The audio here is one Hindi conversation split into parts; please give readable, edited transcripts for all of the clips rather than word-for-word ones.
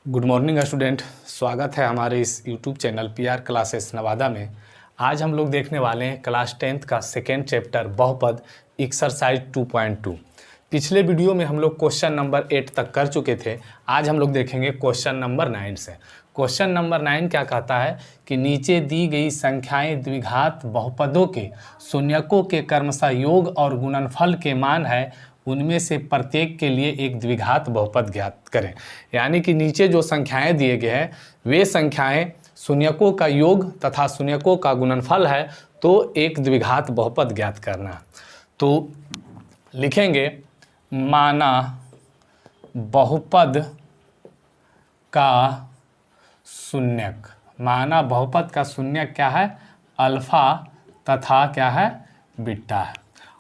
Good morning student. स्वागत है हमारे इस YouTube channel PR classes Nawada में। आज हम लोग देखने वाले हैं क्लास 10th का सेकेंड चैप्टर बहुपद एक्सरसाइज 2.2। पिछले वीडियो में हम लोग क्वेश्चन नंबर 8 तक कर चुके थे। आज हम लोग देखेंगे क्वेश्चन नंबर 9 से। क्वेश्चन नंबर 9 क्या कहता है कि नीचे दी गई संख्याएं द्विघात बहुपदों के शून्यकों के क्रमशः योग और गुणनफल के मान है, उनमें से प्रत्येक के लिए एक द्विघात बहुपद ज्ञात करें। यानी कि नीचे जो संख्याएं दिए गए हैं वे संख्याएं शून्यकों का योग तथा शून्यकों का गुणनफल है, तो एक द्विघात बहुपद ज्ञात करना। तो लिखेंगे माना बहुपद का शून्यक। माना बहुपद का शून्यक क्या है? अल्फा तथा क्या है? बीटा है।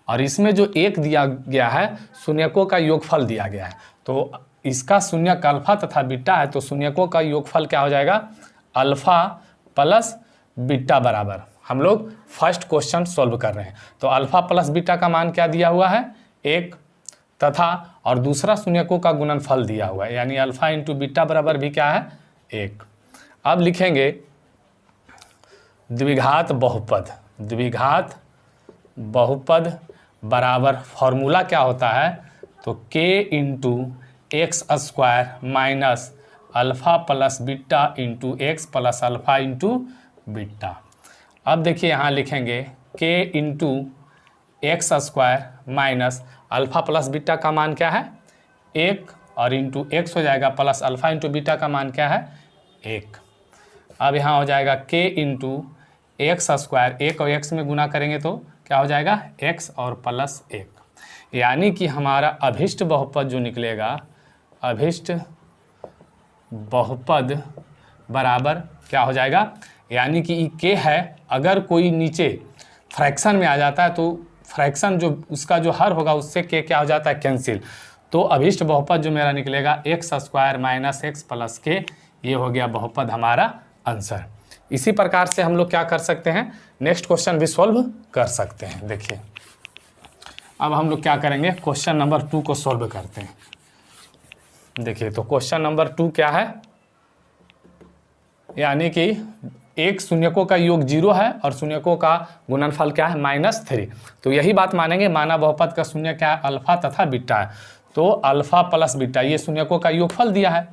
और इसमें जो एक दिया गया है शून्यकों का योगफल दिया गया है, तो इसका शून्यक अल्फा तथा बीटा है, तो शून्यकों का योगफल क्या हो जाएगा? अल्फा प्लस बीटा बराबर। हम लोग फर्स्ट क्वेश्चन सॉल्व कर रहे हैं, तो अल्फा प्लस बीटा का मान क्या दिया हुआ है? 1 तथा और दूसरा शून्यकों का गुणनफल दिया हुआ है, यानी अल्फा इंटू बीटा बराबर भी क्या है? 1। अब लिखेंगे द्विघात बहुपद। द्विघात बहुपद बराबर फॉर्मूला क्या होता है? तो k into x square minus alpha plus beta into x plus alpha into beta. अब देखिए यहाँ लिखेंगे k into x square minus alpha plus beta का मान क्या है? 1 और इंटू एक्स हो जाएगा प्लस अल्फ़ा इंटू बीटा का मान क्या है? 1। अब यहाँ हो जाएगा k इंटू एक्स स्क्वायर, 1 और x में गुना करेंगे तो क्या हो जाएगा? x और प्लस 1। यानी कि हमारा अभिष्ट बहुपद जो निकलेगा, अभिष्ट बहुपद बराबर क्या हो जाएगा? यानी कि k है, अगर कोई नीचे फ्रैक्शन में आ जाता है तो फ्रैक्शन जो उसका जो हर होगा उससे k क्या हो जाता है? कैंसिल। तो अभिष्ट बहुपद जो मेरा निकलेगा x square minus x plus k, ये हो गया बहुपद हमारा आंसर। इसी प्रकार से हम लोग क्या कर सकते हैं? नेक्स्ट क्वेश्चन भी सॉल्व कर सकते हैं। देखिए अब हम लोग क्या करेंगे? क्वेश्चन नंबर 2 को सॉल्व करते हैं। देखिए तो क्वेश्चन नंबर 2 क्या है? यानी कि एक शून्यकों का योग 0 है और शून्यकों का गुणनफल क्या है? -3। तो यही बात मानेंगे, माना बहुपद का शून्य क्या है? अल्फा तथा बीटा है। तो अल्फा प्लस बीटा, ये शून्यकों का योगफल दिया है,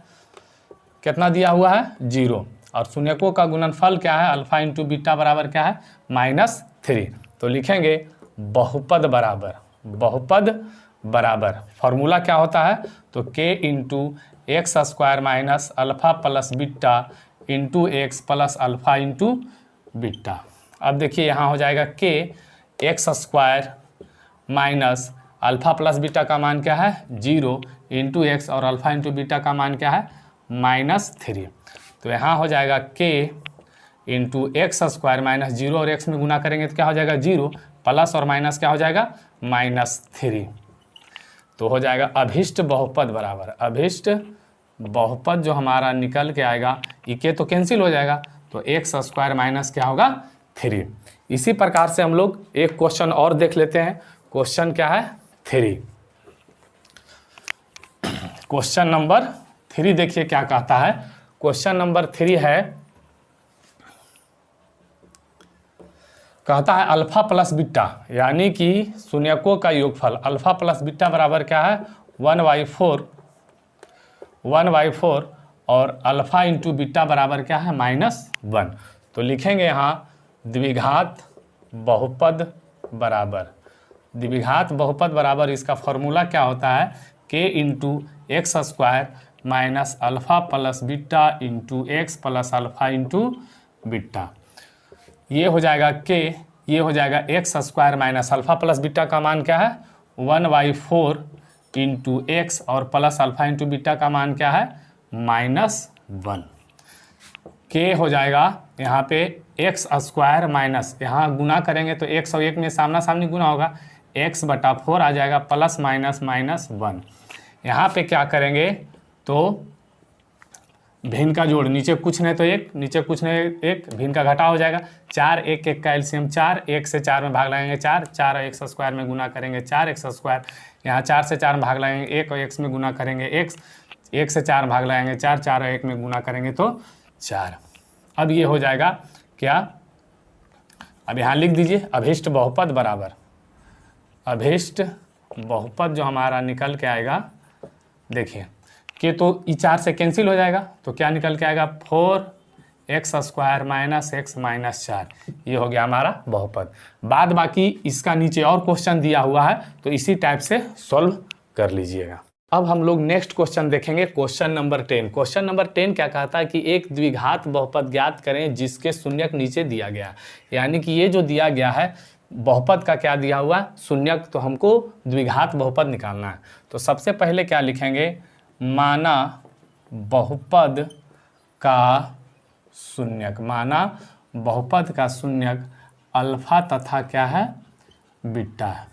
कितना दिया हुआ है? 0। और शून्यकों का गुणनफल क्या है? अल्फा इंटू बीटा बराबर क्या है? -3। तो लिखेंगे बहुपद बराबर, बहुपद बराबर फॉर्मूला क्या होता है? तो k into x square minus alpha plus beta into x plus alpha into beta. अब देखिए यहाँ हो जाएगा k x square minus alpha plus beta का मान क्या है? 0 इंटू एक्स और अल्फा इंटू बीटा का मान क्या है? -3। तो यहाँ हो जाएगा k into x square minus 0 और x में गुना करेंगे तो क्या हो जाएगा? 0 प्लस और माइनस क्या हो जाएगा? -3। तो हो जाएगा अभिष्ट बहुपद बराबर, अभिष्ट बहुपद जो हमारा निकल के आएगा, ये k तो कैंसिल हो जाएगा, तो एक्स स्क्वायर माइनस क्या होगा? 3। इसी प्रकार से हम लोग एक क्वेश्चन और देख लेते हैं। क्वेश्चन क्या है? 3। क्वेश्चन नंबर 3 देखिए क्या कहता है। क्वेश्चन नंबर 3 है, कहता है अल्फा प्लस बीटा, यानी कि शून्यकों का योगफल अल्फा प्लस बीटा बराबर क्या है? 1/4 और अल्फा इंटू बीटा बराबर क्या है? -1। तो लिखेंगे यहाँ द्विघात बहुपद बराबर, द्विघात बहुपद बराबर इसका फॉर्मूला क्या होता है? k into x square minus alpha plus beta into x plus alpha into beta. ये हो जाएगा k, ये हो जाएगा x square minus alpha plus beta का मान क्या है? 1/4 इंटू एक्स और प्लस अल्फ़ा इंटू बीटा का मान क्या है? -1। k हो जाएगा यहाँ पे एक्स स्क्वायर माइनस, यहाँ गुना करेंगे तो x और 1 में सामना सामनी गुना होगा, x/4 आ जाएगा प्लस माइनस -1। यहाँ पे क्या करेंगे? तो भिन्न का जोड़, नीचे कुछ नहीं तो 1, नीचे कुछ नहीं 1, भिन्न का घटा हो जाएगा। 4 1 1 का एलसीएम 4, 1 से 4 में भाग लगाएंगे 4, 4 और एक्स स्क्वायर में गुना करेंगे 4 एक्स स्क्वायर, यहाँ 4 से 4 में भाग लगाएंगे 1 और x में गुना करेंगे x, 1 से 4 भाग लगाएंगे 4, 4 और 1 में गुना करेंगे तो 4। अब ये हो जाएगा क्या, अब यहाँ लिख दीजिए अभिष्ट बहुपद बराबर, अभिष्ट बहुपद जो हमारा निकल के आएगा, देखिए कि तो ई 4 से कैंसिल हो जाएगा, तो क्या निकल के आएगा 4x² माइनस x माइनस 4, ये हो गया हमारा बहुपद। बाद बाकी इसका नीचे और क्वेश्चन दिया हुआ है, तो इसी टाइप से सॉल्व कर लीजिएगा। अब हम लोग नेक्स्ट क्वेश्चन देखेंगे, क्वेश्चन नंबर 10। क्वेश्चन नंबर 10 क्या कहता है कि एक द्विघात बहुपद ज्ञात करें जिसके शून्यक नीचे दिया गया, यानी कि ये जो दिया गया है बहुपद का क्या दिया हुआ शून्यक, तो हमको द्विघात बहुपद निकालना है। तो सबसे पहले क्या लिखेंगे, माना बहुपद का शून्यक, माना बहुपद का शून्यक अल्फा तथा क्या है बीटा है।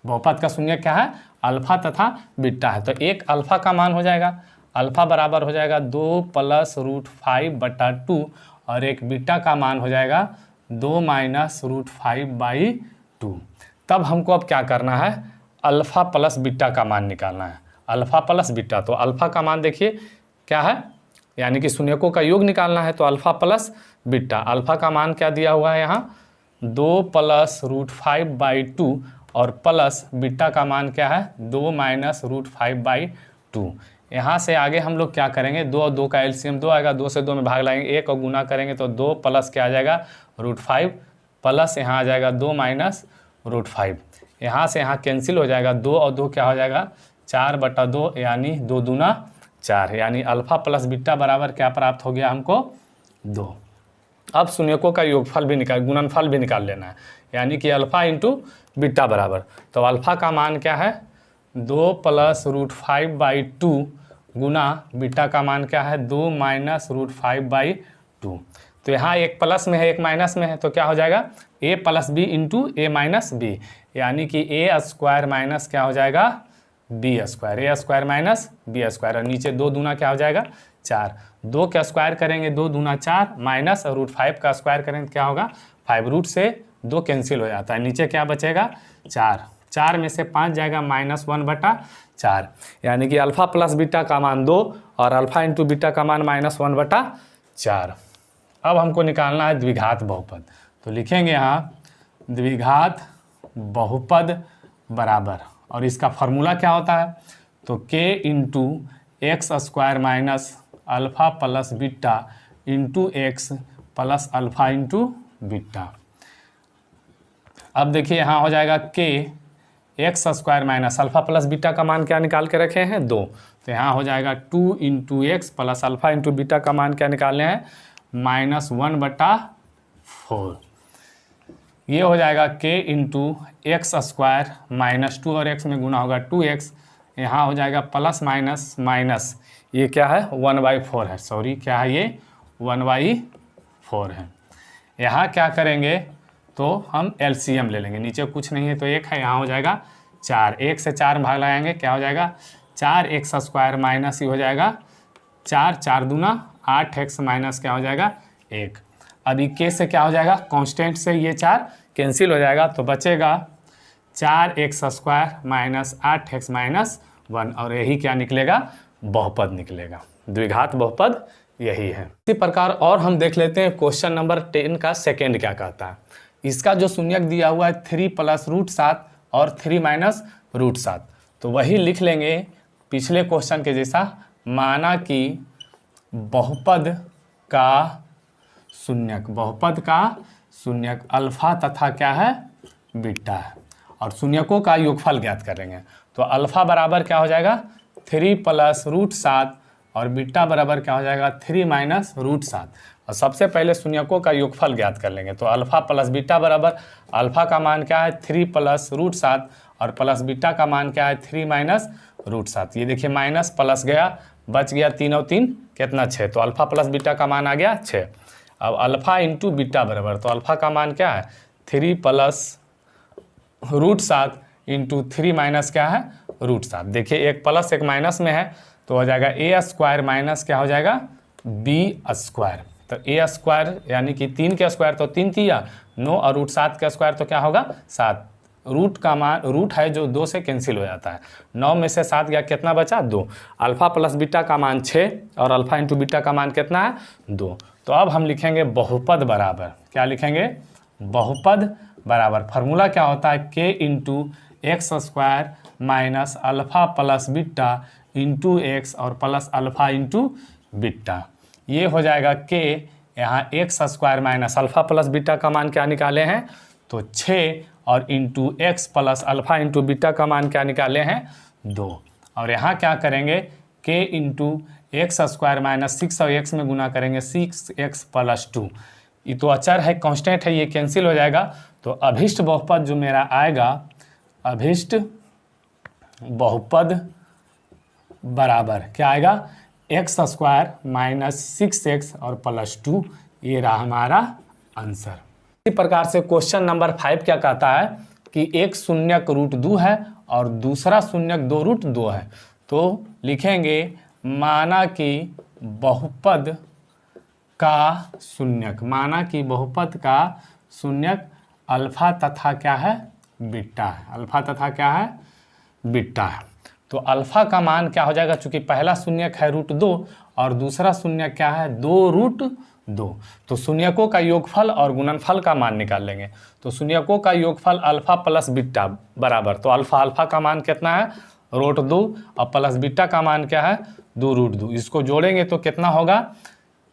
बहुपद का शून्यक क्या है, अल्फा तथा बीटा है। तो एक अल्फा का मान हो जाएगा, अल्फा बराबर हो जाएगा 2 + √5/2 और एक बीटा का मान हो जाएगा 2 - √5/2। तब हमको अब क्या करना है, अल्फा प्लस बीटा का मान निकालना है, अल्फा प्लस बीटा। तो अल्फा का मान देखिए क्या है, यानी कि शून्यकों का योग निकालना है, तो अल्फा प्लस बीटा। अल्फा का मान क्या दिया हुआ है यहाँ 2 + √5/2 और प्लस बीटा का मान क्या है 2 - √5/2। यहाँ से आगे हम लोग क्या करेंगे, 2 और 2 का एलसीएम 2 आएगा, 2 से 2 में भाग लाएंगे 1 और गुना करेंगे तो 2 प्लस क्या आ जाएगा √5 प्लस यहाँ आ जाएगा 2 - √5। यहाँ से यहाँ कैंसिल हो जाएगा, 2 और 2 क्या हो जाएगा 4/2, यानी 2 दूना 4, यानी अल्फा प्लस बीटा बराबर क्या प्राप्त हो गया हमको 2। अब शून्यकों का योगफल भी निकाल, गुणनफल भी निकाल लेना है, यानी कि अल्फा इंटू बीटा बराबर, तो अल्फा का मान क्या है 2 + √5/2 गुना बीटा का मान क्या है 2 - √5/2। तो यहाँ एक प्लस में है एक माइनस में है, तो क्या हो जाएगा a + b into a - b, यानी कि a² माइनस क्या हो जाएगा b², a² माइनस b², और नीचे 2 दूना क्या हो जाएगा 4, 2 का स्क्वायर करेंगे 2 दूना 4 माइनस √5 का स्क्वायर करेंगे क्या होगा 5, रूट से 2 कैंसिल हो जाता है, नीचे क्या बचेगा 4, 4 में से 5 जाएगा -1/4, यानी कि अल्फा प्लस बीटा का मान 2 और अल्फा इंटू बीटा का मान -1/4। अब हमको निकालना है द्विघात बहुपद, तो लिखेंगे यहाँ द्विघात बहुपद बराबर, और इसका फॉर्मूला क्या होता है, तो k into x² minus alpha plus beta into x plus alpha into beta. अब देखिए यहाँ हो जाएगा k x² minus alpha plus beta का मान क्या निकाल के रखे हैं 2, तो यहाँ हो जाएगा 2 × x plus alpha into beta का मान क्या निकालने हैं -1/4। ये हो जाएगा k इंटू x² माइनस 2 और x में गुना होगा 2x, यहाँ हो जाएगा प्लस माइनस माइनस, ये क्या है 1/4 है, सॉरी क्या है ये 1/4 है। यहाँ क्या करेंगे तो हम एलसीएम ले लेंगे, नीचे कुछ नहीं है तो 1 है, यहाँ हो जाएगा 4, 1 से 4 भाग लगाएंगे क्या हो जाएगा 4x² माइनस ये हो जाएगा 4, 4 दूना 8x माइनस क्या हो जाएगा 1। अब के से क्या हो जाएगा कांस्टेंट से ये 4 कैंसिल हो जाएगा, तो बचेगा 4x² माइनस 8x माइनस 1, और यही क्या निकलेगा बहुपद निकलेगा, द्विघात बहुपद यही है। इसी प्रकार और हम देख लेते हैं क्वेश्चन नंबर 10 का सेकेंड क्या कहता है। इसका जो शून्यक दिया हुआ है 3 + √7 और 3 - √7, तो वही लिख लेंगे पिछले क्वेश्चन के जैसा, माना कि बहुपद का शून्यक, बहुपद का शून्यक अल्फा तथा क्या है बीटा है, और शून्यकों का योगफल ज्ञात करेंगे। तो अल्फा बराबर क्या हो जाएगा 3 + √7 और बीटा बराबर क्या हो जाएगा 3 - √7, और सबसे पहले शून्यकों का योगफल ज्ञात कर लेंगे। तो अल्फा प्लस बीटा बराबर अल्फा का मान क्या है 3 + √7 और प्लस बीटा का मान क्या है 3 - √7। ये देखिए माइनस प्लस गया, बच गया 3 और 3 कितना 6, तो अल्फा प्लस बीटा का मान आ गया 6। अब अल्फा इंटू बीटा बराबर, तो अल्फा का मान क्या है 3 + √7 इंटू 3 माइनस क्या है √7। देखिए एक प्लस एक माइनस में है, तो हो जाएगा a² माइनस क्या हो जाएगा b², तो a² यानी कि 3 के स्क्वायर तो 3 3 9 और √7 का स्क्वायर तो क्या होगा 7, रूट है जो 2 से कैंसिल हो जाता है। 9 में से 7 गया, कितना बचा 2। अल्फ़ा प्लस बीटा का मान 6 और अल्फ़ा इंटू बीटा का मान कितना है 2। तो अब हम लिखेंगे बहुपद बराबर, क्या लिखेंगे, बहुपद बराबर, फार्मूला क्या होता है, k into x square minus alpha plus beta into x और प्लस अल्फ़ा इंटू बीटा। ये हो जाएगा k, यहाँ x square minus alpha plus beta का मान क्या निकाले हैं, तो 6 और into x plus alpha into beta का मान क्या निकाले हैं 2। और यहाँ क्या करेंगे, k into x square minus 6 और x में गुना करेंगे 6x प्लस 2। ये तो अचर है, कांस्टेंट है, ये कैंसिल हो जाएगा। तो अभिष्ट बहुपद जो मेरा आएगा, अभिष्ट बहुपद बराबर क्या आएगा, एक्स स्क्वायर माइनस 6x और प्लस 2। ये रहा हमारा आंसर। इसी प्रकार से क्वेश्चन नंबर 5 क्या कहता है कि एक शून्यक रूट 2 है और दूसरा शून्यक 2 रूट 2 है। तो लिखेंगे माना कि बहुपद का शून्यक, माना कि बहुपद का शून्यक अल्फा तथा क्या है, बीटा है, अल्फा तथा क्या है, बीटा है। तो अल्फा का मान क्या हो जाएगा, चूंकि पहला शून्यक है रूट 2 और दूसरा शून्यक क्या है 2 रूट 2। तो शून्यकों का योगफल और गुणनफल का मान निकाल लेंगे। तो शून्यकों का योगफल अल्फा प्लस बीटा बराबर, तो अल्फा का मान कितना है रूट 2 और प्लस बीटा का मान क्या है 2 रूट 2। इसको जोड़ेंगे तो कितना होगा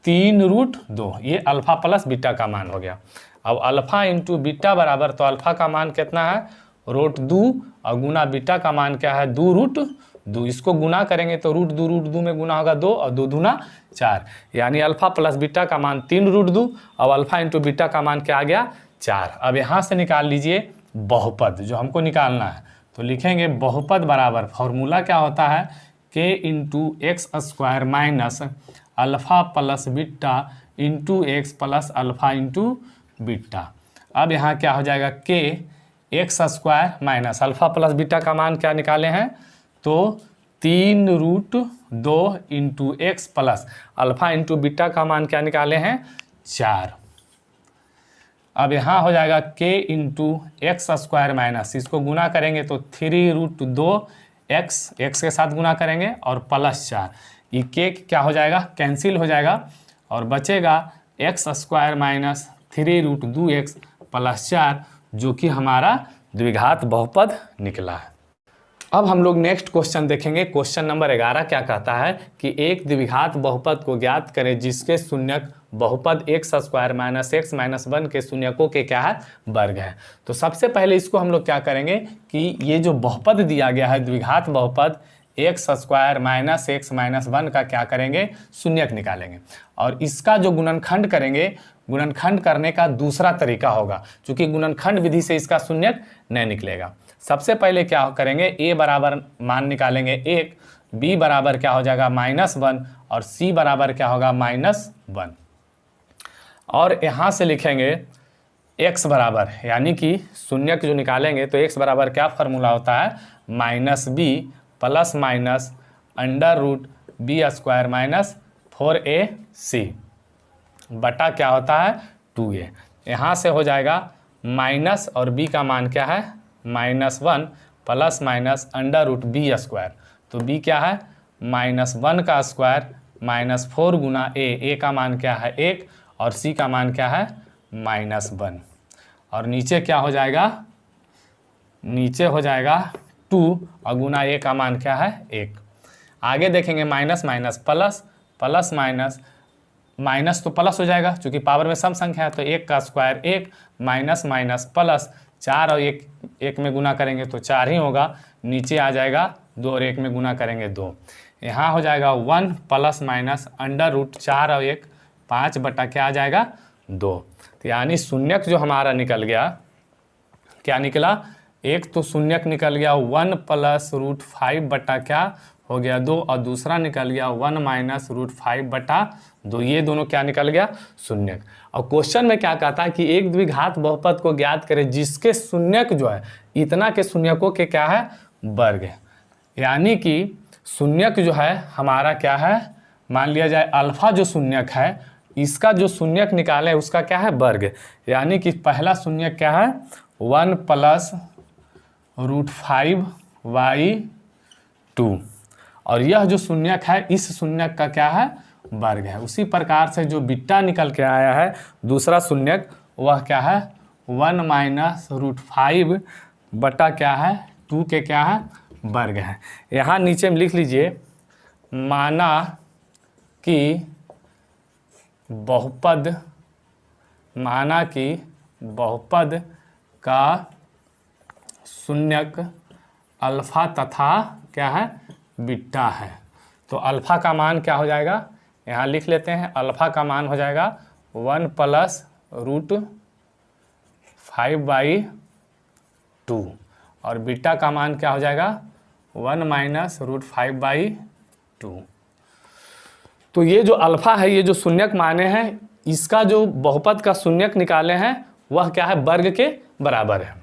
3 रूट 2। ये अल्फा प्लस बीटा का मान हो गया। अब अल्फा इंटू बीटा बराबर, तो अल्फा का मान कितना है रूट 2 और गुना बीटा का मान क्या है 2 रूट 2। इसको गुना करेंगे तो रूट 2 में गुना होगा 2 और 2 दूना 4, यानी अल्फा प्लस बीटा का मान 3 रूट 2 और अल्फा इंटू बीटा का मान क्या आ गया 4। अब यहाँ से निकाल लीजिए बहुपद जो हमको निकालना है। तो लिखेंगे बहुपद बराबर, फॉर्मूला क्या होता है, k into x square minus alpha plus beta into x plus alpha into beta. अब यहाँ क्या हो जाएगा, k x square minus alpha plus beta का मान क्या निकाले हैं, तो 3 root 2 into x plus alpha into beta का मान क्या निकाले हैं 4। अब यहाँ हो जाएगा k into x square minus, इसको गुना करेंगे तो 3 रूट 2 एक्स के साथ गुना करेंगे और प्लस 4। ये k क्या हो जाएगा, कैंसिल हो जाएगा और बचेगा x square minus 3 root 2 x plus 4, जो कि हमारा द्विघात बहुपद निकला है। अब हम लोग नेक्स्ट क्वेश्चन देखेंगे। क्वेश्चन नंबर 11 क्या कहता है कि एक द्विघात बहुपद को ज्ञात करें जिसके शून्यक बहुपद x square minus x minus 1 के शून्यकों के क्या है वर्ग है। तो सबसे पहले इसको हम लोग क्या करेंगे कि ये जो बहुपद दिया गया है द्विघात बहुपद x square minus x minus 1 का क्या करेंगे शून्यक निकालेंगे और इसका जो गुणनखंड करेंगे, गुणनखंड करने का दूसरा तरीका होगा, क्योंकि गुणनखंड विधि से इसका शून्यक नहीं निकलेगा। सबसे पहले क्या करेंगे, a बराबर मान निकालेंगे 1, b बराबर क्या हो जाएगा -1 और c बराबर क्या होगा -1। और यहाँ से लिखेंगे x बराबर, यानी कि शून्यक जो निकालेंगे तो x बराबर क्या फार्मूला होता है -b plus minus under root b square minus 4ac बटा क्या होता है 2a। यहाँ से हो जाएगा माइनस और b का मान क्या है -1 plus minus under root b square. तो b क्या है -1 का स्क्वायर -4 गुना a का मान क्या है 1 और c का मान क्या है -1। और नीचे क्या हो जाएगा, नीचे हो जाएगा 2 और गुना a का मान क्या है 1। आगे देखेंगे minus minus plus, plus minus minus तो प्लस हो जाएगा क्योंकि पावर में सम संख्या है, तो 1 का स्क्वायर 1 माइनस माइनस प्लस 4 और 1 में गुना करेंगे तो 4 ही होगा। नीचे आ जाएगा 2 और 1 में गुना करेंगे 2। यहाँ हो जाएगा 1 प्लस माइनस अंडर रूट 4 और 1 5 बटा क्या आ जाएगा 2। तो यानी शून्यक जो हमारा निकल गया, क्या निकला, एक तो शून्यक निकल गया 1 प्लस रूट 5 बटा क्या हो गया 2 और दूसरा निकल गया 1 माइनस रूट 5 बटा 2। ये दोनों क्या निकल गया शून्यक। और क्वेश्चन में क्या कहता है कि एक द्विघात बहुपद को ज्ञात करें जिसके शून्यक जो है इतना के शून्यकों के क्या है वर्ग है। यानी कि शून्यक जो है हमारा क्या है, मान लिया जाए अल्फा जो शून्यक है इसका जो शून्यक निकाले उसका क्या है वर्ग। यानी कि पहला शून्यक क्या है 1 प्लस √5/2 और यह जो शून्यक है इस शून्यक का क्या है, वर्ग है। उसी प्रकार से जो बीटा निकल के आया है दूसरा शून्यक वह क्या है, 1 - √5 बटा क्या है 2 के क्या है वर्ग है। यहाँ नीचे में लिख लीजिए, माना कि बहुपद का शून्यक अल्फा तथा क्या है बीटा है। तो अल्फा का मान क्या हो जाएगा, यहाँ लिख लेते हैं, अल्फा का मान हो जाएगा 1 + √5/2 और बीटा का मान क्या हो जाएगा 1 - √5/2। तो ये जो अल्फा है, ये जो शून्यक माने हैं, इसका जो बहुपद का शून्यक निकाले हैं वह क्या है वर्ग के बराबर है।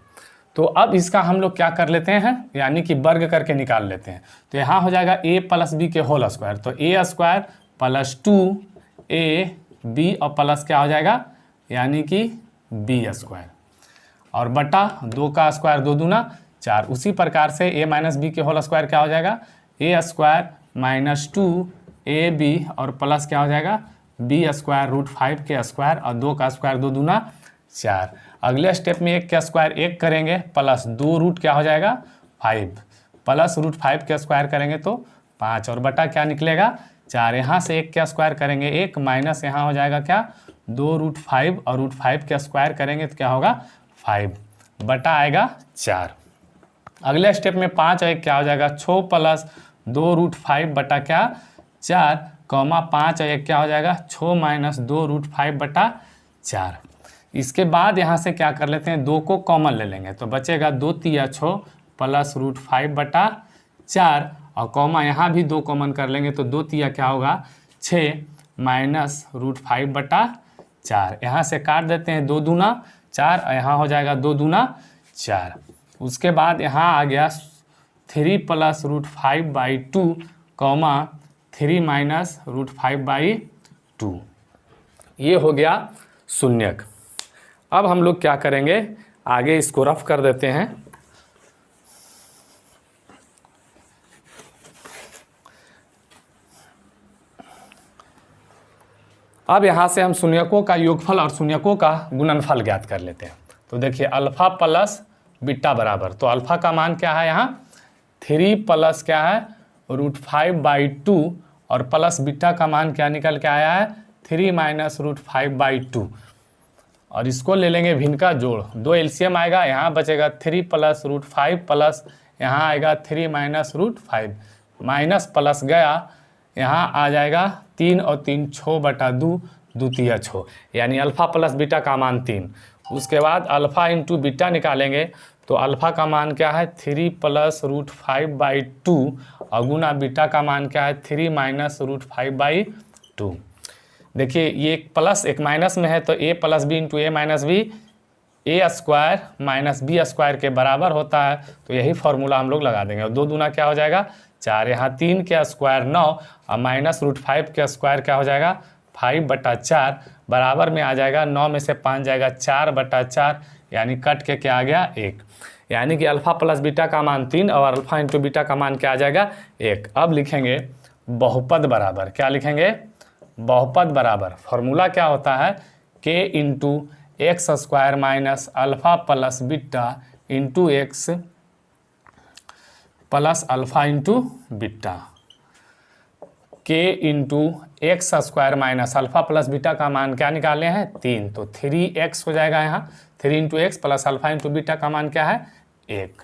तो अब इसका हम लोग क्या कर लेते हैं, यानी कि वर्ग करके निकाल लेते हैं। तो यहाँ हो जाएगा a + b के होल स्क्वायर, तो a² + 2ab और प्लस क्या हो जाएगा यानी कि b² और बटा 2 का स्क्वायर 2 दूना 4। उसी प्रकार से a - b के होल स्क्वायर क्या हो जाएगा a² - 2ab और प्लस क्या हो जाएगा b² √5 के स्क्वायर और 2 का स्क्वायर 2 दूना 4। अगले स्टेप में 1 का स्क्वायर 1 करेंगे प्लस 2 रूट क्या हो जाएगा 5 प्लस √5 के स्क्वायर करेंगे तो 5 और बटा क्या निकलेगा 4। यहाँ से 1 का स्क्वायर करेंगे 1 माइनस यहाँ हो जाएगा क्या 2 √5 और √5 का स्क्वायर करेंगे तो क्या होगा 5 बटा आएगा 4। अगले स्टेप में 5 और 1 क्या हो जाएगा 6 प्लस 2 √5 बटा क्या 4 कॉमा 5 और 1 क्या हो जाएगा 6 माइनस 2 √5 बटा 4। इसके बाद यहाँ से क्या कर लेते हैं 2 को कॉमन ले लेंगे तो बचेगा 2 × 6 प्लस √5 बटा 4 और कॉमा यहाँ भी 2 कॉमन कर लेंगे तो 2 × क्या होगा 6 माइनस √5 बटा 4। यहाँ से काट देते हैं 2 दूना 4 और यहाँ हो जाएगा 2 दूना 4। उसके बाद यहाँ आ गया 3 प्लस √5/2 कॉमा 3 माइनस √5/2। ये हो गया शून्यक। अब हम लोग क्या करेंगे आगे इसको रफ कर देते हैं। अब यहाँ से हम शून्यकों का योगफल और शून्यकों का गुणनफल ज्ञात कर लेते हैं। तो देखिए अल्फा प्लस बीटा बराबर, तो अल्फा का मान क्या है यहाँ 3 प्लस क्या है √5/2 और प्लस बीटा का मान क्या निकल के आया है 3 माइनस √5/2 और इसको ले लेंगे भिन्न का जोड़, 2 एलसीएम आएगा, यहाँ बचेगा 3 प्लस √5 प्लस यहाँ आएगा 3 माइनस √5 माइनस प्लस गया यहाँ आ जाएगा 3 और 3 6 बटा 2 द्वितीय 6 यानी अल्फा प्लस बीटा का मान 3। उसके बाद अल्फा इंटू बीटा निकालेंगे तो अल्फा का मान क्या है 3 प्लस √5/2 और गुना बीटा का मान क्या है 3 माइनस √5/2। देखिए ये एक प्लस एक माइनस में है तो a + b into a - b a² minus b² के बराबर होता है। तो यही फॉर्मूला हम लोग लगा देंगे और 2 दूना क्या हो जाएगा 4, यहाँ 3 के स्क्वायर 9 और माइनस √5 के स्क्वायर क्या हो जाएगा 5 बटा 4 बराबर में आ जाएगा 9 में से 5 जाएगा 4 बटा 4 यानी कट के क्या आ गया 1। यानी कि अल्फा प्लस बीटा का मान 3 और अल्फा इंटू बीटा का मान क्या आ जाएगा 1। अब लिखेंगे बहुपद बराबर, क्या लिखेंगे बहुपद बराबर, फॉर्मूला क्या होता है k into x² minus alpha plus beta into x plus alpha into beta. k into x² minus alpha plus beta का मान क्या निकाले हैं 3 तो 3x हो जाएगा, यहाँ 3 into x plus alpha into beta का मान क्या है 1।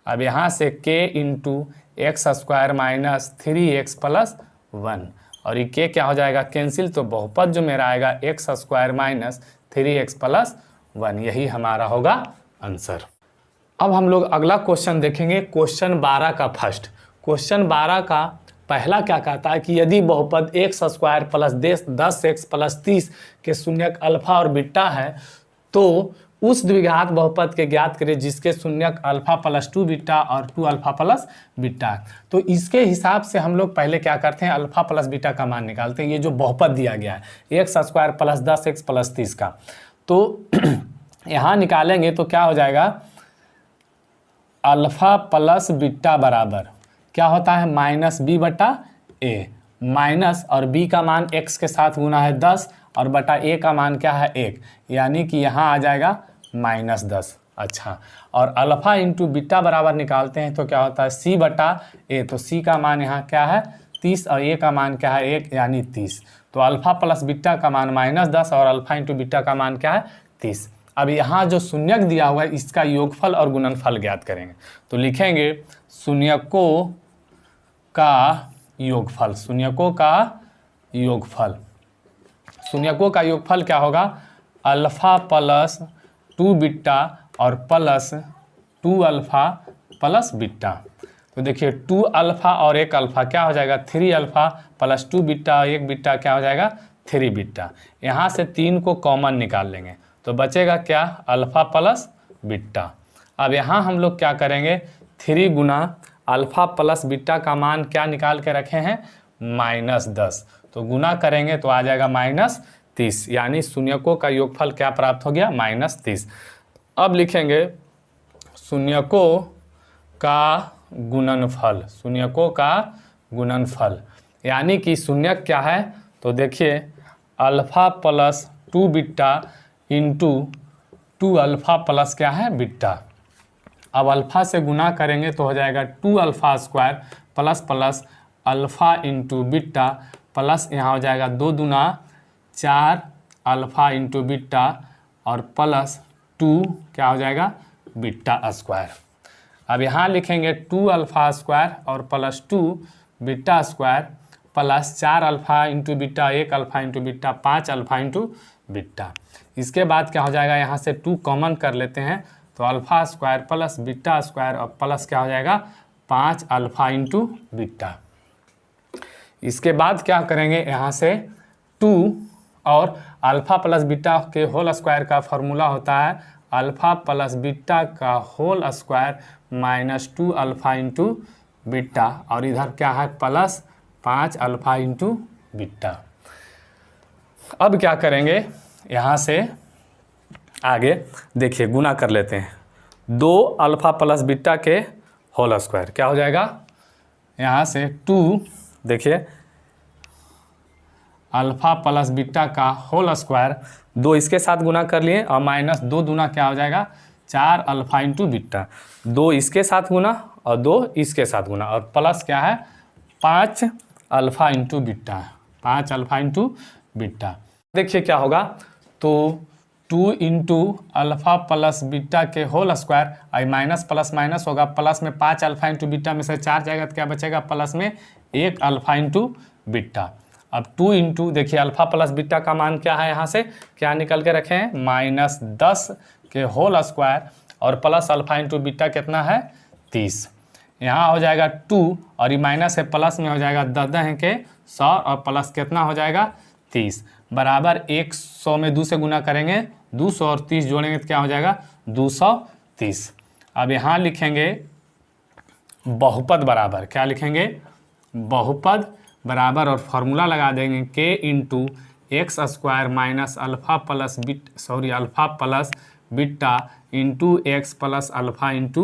अब यहाँ से k into x² minus 3x plus 1 और ये k क्या हो जाएगा कैंसिल, तो बहुपद जो मेरा आएगा x² माइनस 3x प्लस 1, यही हमारा होगा आंसर। अब हम लोग अगला क्वेश्चन देखेंगे, क्वेश्चन 12 का फर्स्ट। क्वेश्चन 12 का पहला क्या कहता है कि यदि बहुपद x² प्लस 10x प्लस 30 के शून्यक अल्फा और बीटा है तो उस द्विघात बहुपद के ज्ञात करें जिसके शून्यक अल्फा प्लस 2 बीटा और 2 अल्फा प्लस बीटा। तो इसके हिसाब से हम लोग पहले क्या करते हैं अल्फा प्लस बीटा का मान निकालते हैं। ये जो बहुपद दिया गया है x² प्लस 10x प्लस 30 का, तो यहाँ निकालेंगे तो क्या हो जाएगा अल्फ़ा प्लस बीटा बराबर क्या होता है, माइनस बी बटा ए। माइनस और बी का मान x के साथ गुना है 10 और बटा ए का मान क्या है 1, यानी कि यहाँ आ जाएगा -10। अच्छा, और अल्फ़ा इंटू बीटा बराबर निकालते हैं तो क्या होता है c बटा ए। तो c का मान यहाँ क्या है 30 और a का मान क्या है 1, यानी 30। तो अल्फ़ा प्लस बीटा का मान -10 और अल्फ़ा इंटू बीटा का मान क्या है 30। अब यहाँ जो शून्यक दिया हुआ है इसका योगफल और गुणनफल ज्ञात करेंगे। तो लिखेंगे शून्यकों का योगफल। शून्यकों का योगफल, शून्यकों का योगफल क्या होगा, अल्फ़ा प्लस 2 बीटा और प्लस 2 अल्फ़ा प्लस बीटा। तो देखिए 2 अल्फ़ा और 1 अल्फ़ा क्या हो जाएगा 3 अल्फ़ा प्लस 2 बीटा और 1 बीटा क्या हो जाएगा 3 बीटा। यहाँ से 3 को कॉमन निकाल लेंगे तो बचेगा क्या, अल्फ़ा प्लस बीटा। अब यहाँ हम लोग क्या करेंगे, 3 गुना अल्फ़ा प्लस बीटा का मान क्या निकाल के रखे हैं -10, तो गुना करेंगे तो आ जाएगा -30, यानी शून्यकों का योगफल क्या प्राप्त हो गया -30। अब लिखेंगे शून्यकों का गुणनफल। शून्यकों का गुणनफल यानी कि शून्यक क्या है, तो देखिए alpha plus 2 beta into 2 alpha plus क्या है बीटा। अब अल्फ़ा से गुना करेंगे तो हो जाएगा 2 alpha square plus plus alpha into beta plus यहाँ हो जाएगा 2 दूना 4 अल्फ़ा इंटू बीटा और प्लस 2 क्या हो जाएगा बीटा स्क्वायर। अब यहाँ लिखेंगे 2 अल्फ़ा स्क्वायर और plus 2 beta square plus 4 alpha into beta 1 alpha into beta 5 alpha into beta. इसके बाद क्या हो जाएगा, यहाँ से 2 कॉमन कर लेते हैं तो alpha square plus beta square और प्लस क्या हो जाएगा 5 अल्फ़ा इंटू बीटा। इसके बाद क्या करेंगे, यहाँ से 2 और अल्फ़ा प्लस बीटा के होल स्क्वायर का फॉर्मूला होता है अल्फ़ा प्लस बीटा का whole square -2 alpha into beta और इधर क्या है प्लस 5 अल्फ़ा इंटू बीटा। अब क्या करेंगे, यहाँ से आगे देखिए गुना कर लेते हैं 2 अल्फ़ा प्लस बीटा के होल स्क्वायर क्या हो जाएगा, यहाँ से 2 देखिए अल्फ़ा प्लस बीटा का होल स्क्वायर 2 इसके साथ गुना कर लिए और -2 दूना क्या हो जाएगा 4 अल्फ़ा इंटू बीटा। 2 इसके साथ गुना और 2 इसके साथ गुना और प्लस क्या है 5 alpha into beta, 5 alpha into beta. देखिए क्या होगा, तो 2 इंटू अल्फ़ा प्लस बीटा के होल स्क्वायर आई माइनस प्लस माइनस होगा, प्लस में 5 अल्फ़ा इंटू बीटा में से 4 जाएगा तो क्या बचेगा प्लस में 1 अल्फ़ा इंटू बीटा। अब 2 इंटू देखिए अल्फ़ा प्लस बीटा का मान क्या है, यहाँ से क्या निकल के रखे हैं -10 के होल स्क्वायर और प्लस अल्फ़ा इंटू बीटा कितना है 30। यहाँ हो जाएगा 2 और ये माइनस है प्लस में हो जाएगा 10 के 100 और प्लस कितना हो जाएगा 30 बराबर 100 में 2 से गुना करेंगे 200 और 30 जोड़ेंगे तो क्या हो जाएगा 230। अब यहाँ लिखेंगे बहुपद बराबर, क्या लिखेंगे बहुपद बराबर और फॉर्मूला लगा देंगे k into x square minus alpha plus alpha plus beta into x plus alpha into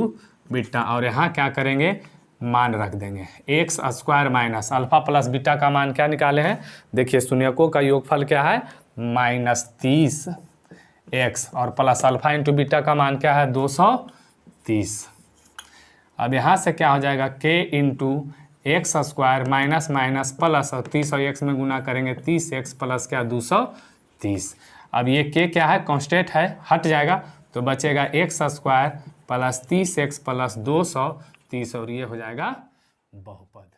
beta और यहाँ क्या करेंगे मान रख देंगे x square minus alpha plus beta का मान क्या निकाले हैं, देखिए शून्यकों का योगफल क्या है -30 एक्स और प्लस अल्फ़ा इंटू बीटा का मान क्या है 230। अब यहाँ से क्या हो जाएगा k into x square minus minus plus और 30 और एक्स में गुना करेंगे 30x प्लस क्या 230। अब ये k क्या है कांस्टेंट है हट जाएगा तो बचेगा x square plus 30x plus 230 और ये हो जाएगा बहुपद।